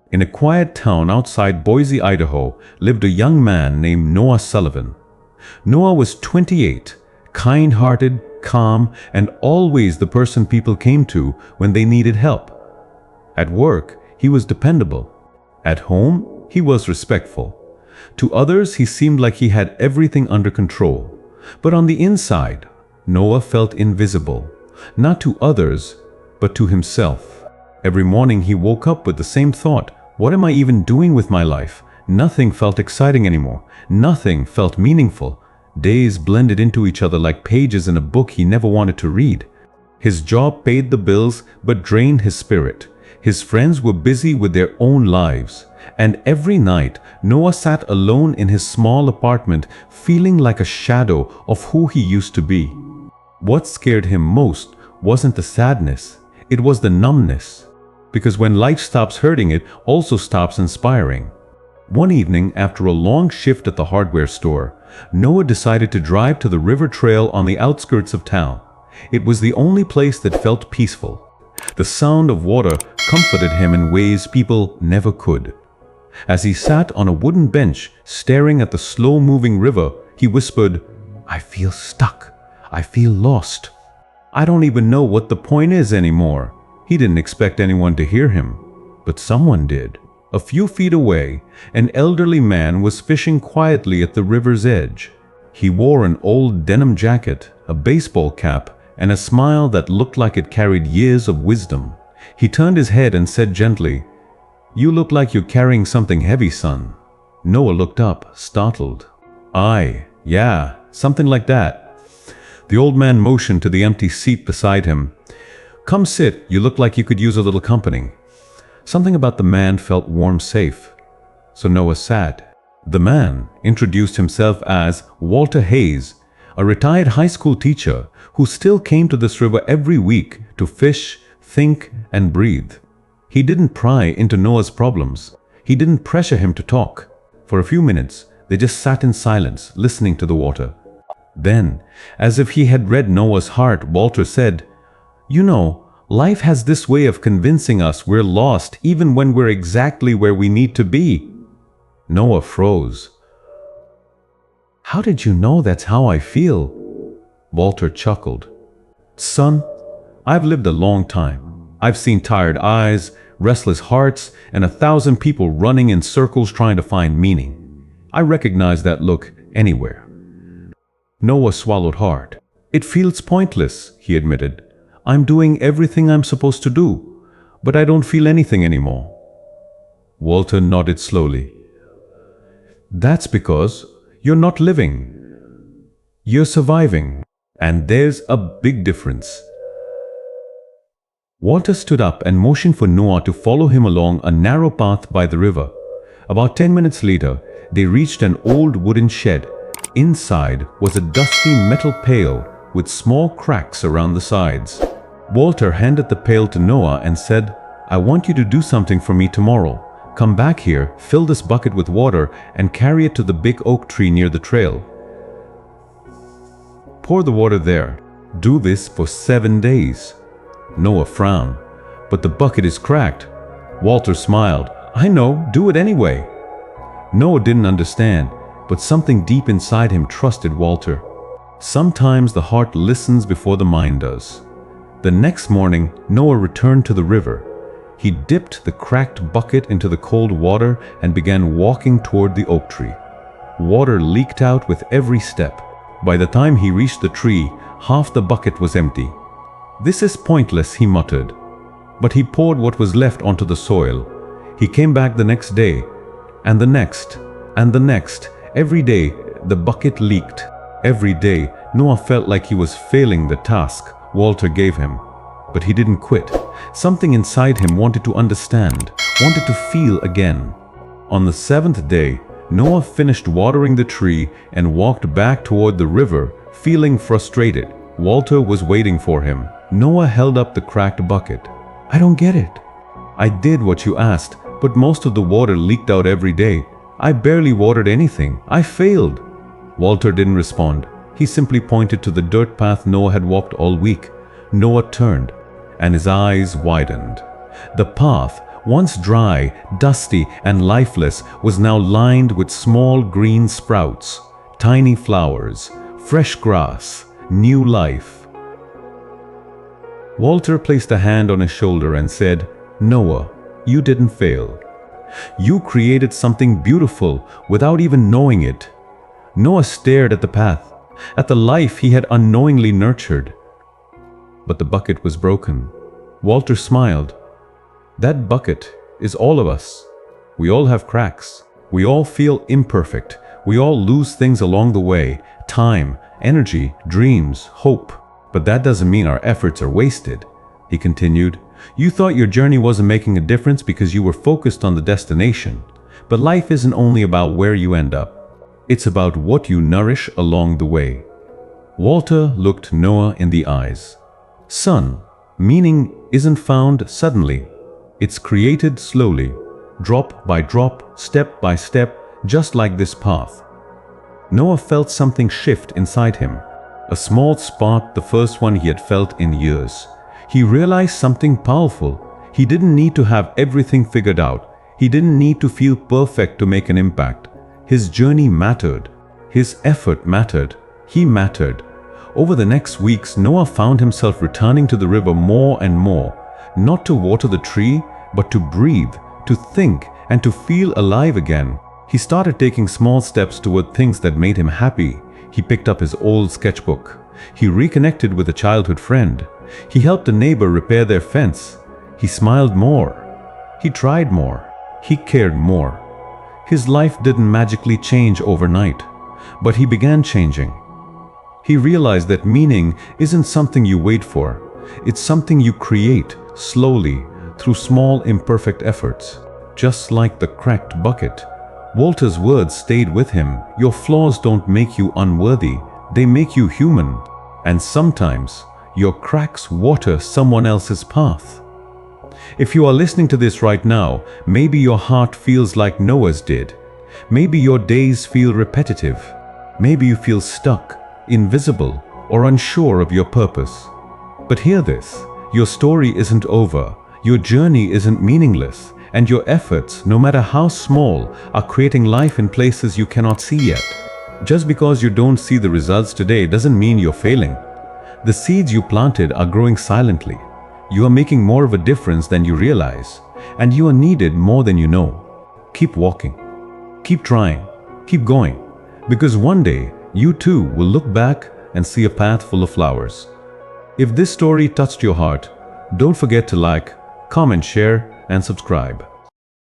In a quiet town outside Boise, Idaho, lived a young man named Noah Sullivan. Noah was 28, kind-hearted, calm, and always the person people came to when they needed help. At work, he was dependable. At home, he was respectful. To others, he seemed like he had everything under control. But on the inside, Noah felt invisible, not to others, but to himself. Every morning he woke up with the same thought: what am I even doing with my life? Nothing felt exciting anymore. Nothing felt meaningful. Days blended into each other like pages in a book he never wanted to read. His job paid the bills but drained his spirit. His friends were busy with their own lives. And every night, Noah sat alone in his small apartment, feeling like a shadow of who he used to be. What scared him most wasn't the sadness, it was the numbness. Because when life stops hurting, it also stops inspiring. One evening, after a long shift at the hardware store, Noah decided to drive to the river trail on the outskirts of town. It was the only place that felt peaceful. The sound of water comforted him in ways people never could. As he sat on a wooden bench staring at the slow-moving river, he whispered, "I feel stuck. I feel lost. I don't even know what the point is anymore." He didn't expect anyone to hear him, but someone did. A few feet away, an elderly man was fishing quietly at the river's edge. He wore an old denim jacket, a baseball cap, and a smile that looked like it carried years of wisdom. He turned his head and said gently, "You look like you're carrying something heavy, son." Noah looked up, startled. Yeah, something like that." The old man motioned to the empty seat beside him. "Come sit, you look like you could use a little company." Something about the man felt warm, safe. So Noah sat. The man introduced himself as Walter Hayes, a retired high school teacher who still came to this river every week to fish, think, and breathe. He didn't pry into Noah's problems. He didn't pressure him to talk. For a few minutes, they just sat in silence, listening to the water. Then, as if he had read Noah's heart, Walter said, "You know, life has this way of convincing us we're lost even when we're exactly where we need to be." Noah froze. "How did you know that's how I feel?" Walter chuckled. "Son, I've lived a long time. I've seen tired eyes, restless hearts, and 1,000 people running in circles trying to find meaning. I recognize that look anywhere." Noah swallowed hard. "It feels pointless," he admitted. "I'm doing everything I'm supposed to do, but I don't feel anything anymore." Walter nodded slowly. "That's because you're not living. You're surviving, and there's a big difference." Walter stood up and motioned for Noah to follow him along a narrow path by the river. About 10 minutes later, they reached an old wooden shed. Inside was a dusty metal pail with small cracks around the sides. Walter handed the pail to Noah and said, "I want you to do something for me tomorrow. Come back here, fill this bucket with water, and carry it to the big oak tree near the trail. Pour the water there. Do this for 7 days." Noah frowned. "But the bucket is cracked." Walter smiled. "I know, do it anyway." Noah didn't understand, but something deep inside him trusted Walter. Sometimes the heart listens before the mind does. The next morning, Noah returned to the river. He dipped the cracked bucket into the cold water and began walking toward the oak tree. Water leaked out with every step. By the time he reached the tree, half the bucket was empty. "This is pointless," he muttered. But he poured what was left onto the soil. He came back the next day, and the next, and the next. Every day, the bucket leaked. Every day, Noah felt like he was failing the task Walter gave him. But he didn't quit. Something inside him wanted to understand, wanted to feel again. On the 7th day, Noah finished watering the tree and walked back toward the river, feeling frustrated. Walter was waiting for him. Noah held up the cracked bucket. "I don't get it." "I did what you asked, but most of the water leaked out every day. I barely watered anything. I failed." Walter didn't respond. He simply pointed to the dirt path Noah had walked all week. Noah turned, and his eyes widened. The path once dry, dusty, and lifeless, was now lined with small green sprouts, tiny flowers, fresh grass, new life. Walter placed a hand on his shoulder and said, "Noah, you didn't fail. You created something beautiful without even knowing it." Noah stared at the path, at the life he had unknowingly nurtured. But the bucket was broken. Walter smiled. "That bucket is all of us. We all have cracks. We all feel imperfect. We all lose things along the way: time, energy, dreams, hope. But that doesn't mean our efforts are wasted," he continued. "You thought your journey wasn't making a difference because you were focused on the destination. But life isn't only about where you end up. It's about what you nourish along the way." Walter looked Noah in the eyes. "Son, meaning isn't found suddenly. It's created slowly, drop by drop, step by step, just like this path." Noah felt something shift inside him. A small spark, the first one he had felt in years. He realized something powerful. He didn't need to have everything figured out. He didn't need to feel perfect to make an impact. His journey mattered. His effort mattered. He mattered. Over the next weeks, Noah found himself returning to the river more and more, not to water the tree, but to breathe, to think, and to feel alive again. He started taking small steps toward things that made him happy. He picked up his old sketchbook. He reconnected with a childhood friend. He helped a neighbor repair their fence. He smiled more. He tried more. He cared more. His life didn't magically change overnight, but he began changing. He realized that meaning isn't something you wait for. It's something you create slowly through small imperfect efforts. Just like the cracked bucket, Walter's words stayed with him. Your flaws don't make you unworthy. They make you human. And sometimes your cracks water someone else's path. If you are listening to this right now, maybe your heart feels like Noah's did. Maybe your days feel repetitive. Maybe you feel stuck, invisible, or unsure of your purpose. But hear this, your story isn't over. Your journey isn't meaningless. And your efforts, no matter how small, are creating life in places you cannot see yet. Just because you don't see the results today doesn't mean you're failing. The seeds you planted are growing silently. You are making more of a difference than you realize, and you are needed more than you know. Keep walking. Keep trying. Keep going. Because one day, you too will look back and see a path full of flowers. If this story touched your heart, don't forget to like, comment, share, and subscribe.